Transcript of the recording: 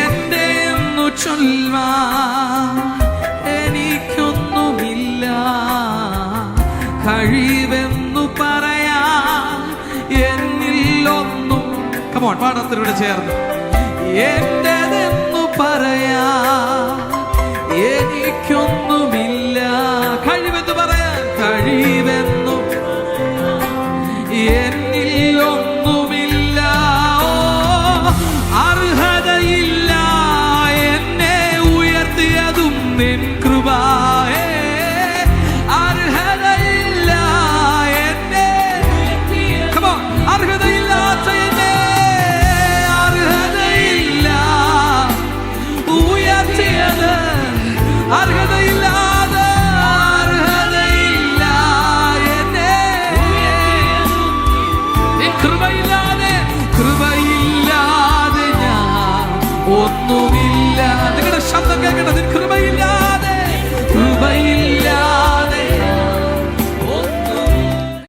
എന്റെ എന്നു ചൊല്ലുവാൻ എനിക്കൊന്നുമില്ല, കഴിവെന്നു പറയാൻ എന്നിൽ ഒന്നും. കമോൺ, പാഠത്തിലൂടെ ചേർന്ന്. എന്റെതെന്നു പറയാൻ എനിക്കൊന്നുമില്ല, കഴിവെന്ന് പറയാൻ, കഴിവെന്നു എന്നിൽ ഒന്നുമില്ല. അർഹതയില്ല എന്നെ ഉയർത്തിയതും നിൻ കൃപ. അർഹതയില്ല എന്നെ, അർഹതയില്ലാത്ത എന്നെ, അർഹതയില്ല ഉയർത്തിയത്, അർഹതയില്ലാതെ, അർഹതയില്ല എന്നെ, കൃപയില്ലാതെ, കൃപയില്ലാതെ ഞാൻ ഒന്നുമില്ല.